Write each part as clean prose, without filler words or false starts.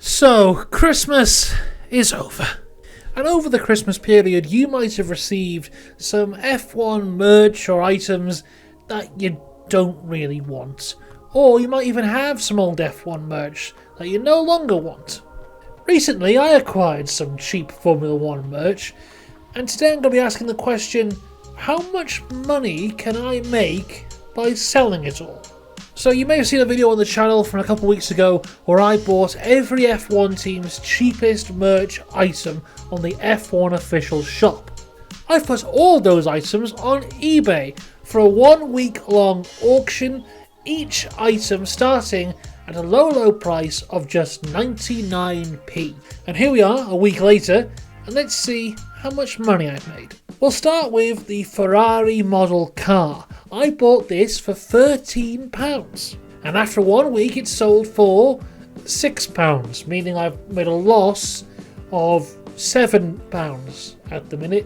So, Christmas is over. And over the Christmas period, you might have received some F1 merch or items that you don't really want. Or you might even have some old F1 merch that you no longer want. Recently, I acquired some cheap Formula 1 merch, and today I'm going to be asking the question, how much money can I make by selling it all? So you may have seen a video on the channel from a couple of weeks ago where I bought every F1 team's cheapest merch item on the F1 official shop. I've put all those items on eBay for a 1 week long auction, each item starting at a low price of just 99p. And here we are a week later, and let's see how much money I've made. We'll start with the Ferrari model car. I bought this for £13, and after 1 week it sold for £6, meaning I've made a loss of £7 at the minute.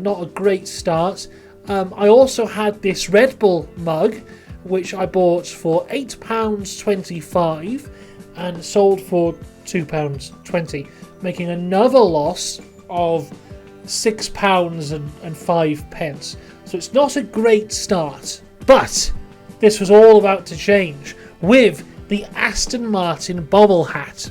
Not a great start. I also had this Red Bull mug, which I bought for £8.25 and sold for £2.20, making another loss of £6.05. So it's not a great start, but this was all about to change with the Aston Martin bobble hat.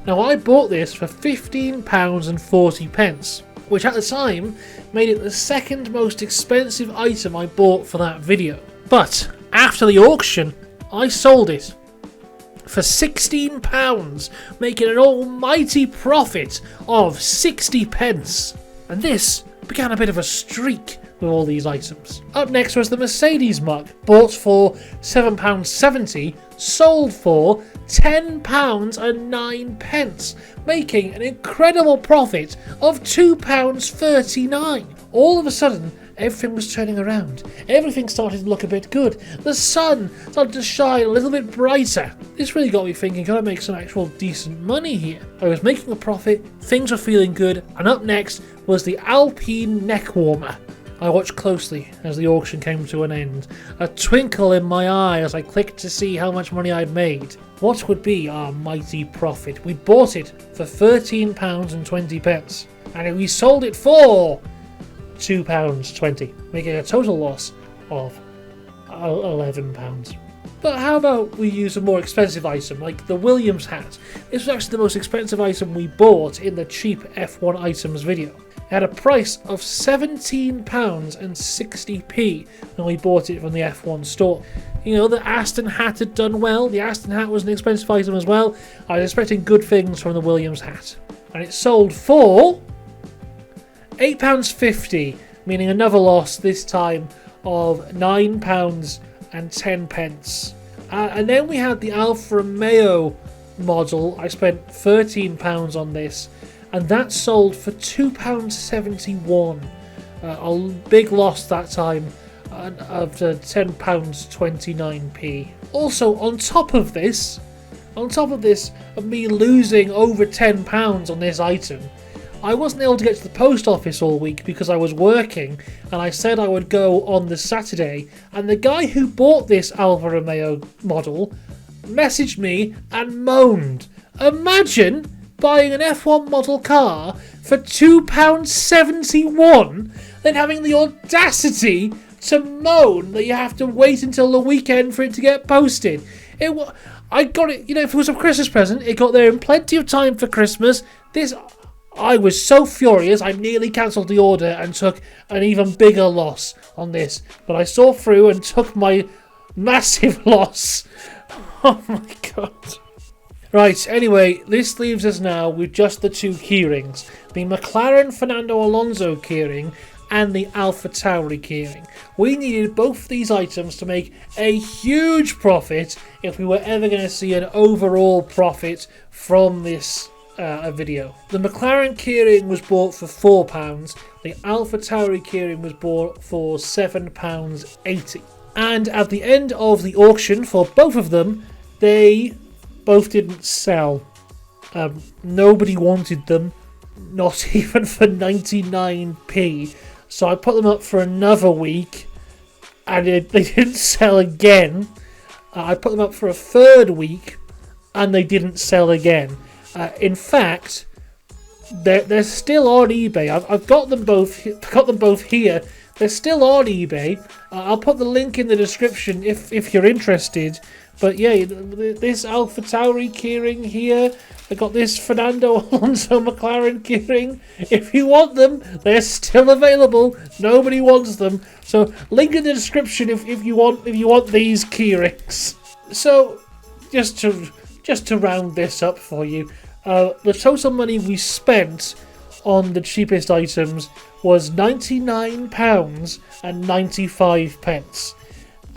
Now I bought this for £15.40, which at the time made it the second most expensive item I bought for that video. But after the auction, I sold it for £16, making an almighty profit of 60p. And this began a bit of a streak with all these items. Up next was the Mercedes mug, bought for £7.70, sold for £10.09, making an incredible profit of £2.39. All of a sudden, everything was turning around. Everything started to look a bit good. The sun started to shine a little bit brighter. This really got me thinking, can I make some actual decent money here? I was making a profit, things were feeling good, and up next was the Alpine neck warmer. I watched closely as the auction came to an end, a twinkle in my eye as I clicked to see how much money I'd made. What would be our mighty profit? We bought it for £13.20, and we sold it for £2.20, making a total loss of £11. But how about we use a more expensive item, like the Williams hat? This was actually the most expensive item we bought in the cheap F1 items video. It had a price of £17.60 when we bought it from the F1 store. You know, the Aston hat had done well. The Aston hat was an expensive item as well. I was expecting good things from the Williams hat. And it sold for £8.50, meaning another loss, this time of £9.10. And then we had the Alfa Romeo model. I spent £13 on this, and that sold for £2.71. A big loss that time of £10.29p. Also, on top of this, of me losing over £10 on this item, I wasn't able to get to the post office all week because I was working, and I said I would go on the Saturday, and the guy who bought this Alfa Romeo model messaged me and moaned. Imagine buying an F1 model car for £2.71, then having the audacity to moan that you have to wait until the weekend for it to get posted. I got it, if it was a Christmas present, it got there in plenty of time for Christmas. I was so furious, I nearly cancelled the order and took an even bigger loss on this. But I saw through and took my massive loss. Oh my god. Right, anyway, this leaves us now with just the two keyrings. The McLaren Fernando Alonso keyring and the AlphaTauri keyring. We needed both these items to make a huge profit if we were ever going to see an overall profit from this video. The McLaren keyring was bought for £4, the AlphaTauri keyring was bought for £7.80. And at the end of the auction for both of them, they both didn't sell. Nobody wanted them, not even for 99p. So I put them up for another week, and they didn't sell again. I put them up for a third week, and they didn't sell again. In fact, they're still on eBay. I've got them both. Got them both here. They're still on eBay. I'll put the link in the description if you're interested. But yeah, this Alpha Tauri keyring here. I got this Fernando Alonso McLaren keyring. If you want them, they're still available. Nobody wants them. So link in the description if you want these keyrings. So just to round this up for you, the total money we spent on the cheapest items was £99.95.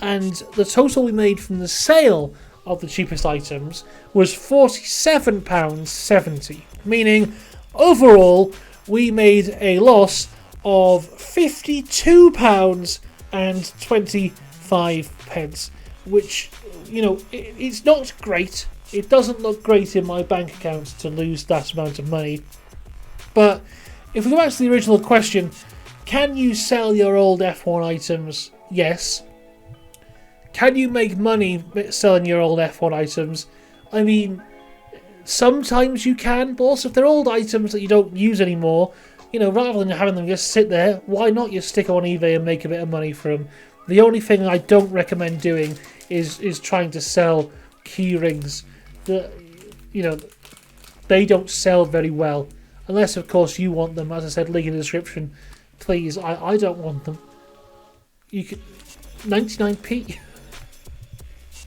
And the total we made from the sale of the cheapest items was £47.70. Meaning, overall, we made a loss of £52.25. Which, it's not great. It doesn't look great in my bank account to lose that amount of money. But if we go back to the original question, can you sell your old F1 items? Yes. Can you make money selling your old F1 items? I mean, sometimes you can, but also if they're old items that you don't use anymore, rather than having them just sit there, why not just stick them on eBay and make a bit of money for them? The only thing I don't recommend doing is trying to sell key rings that, they don't sell very well. Unless, of course, you want them. As I said, link in the description. Please, I don't want them. You could 99p.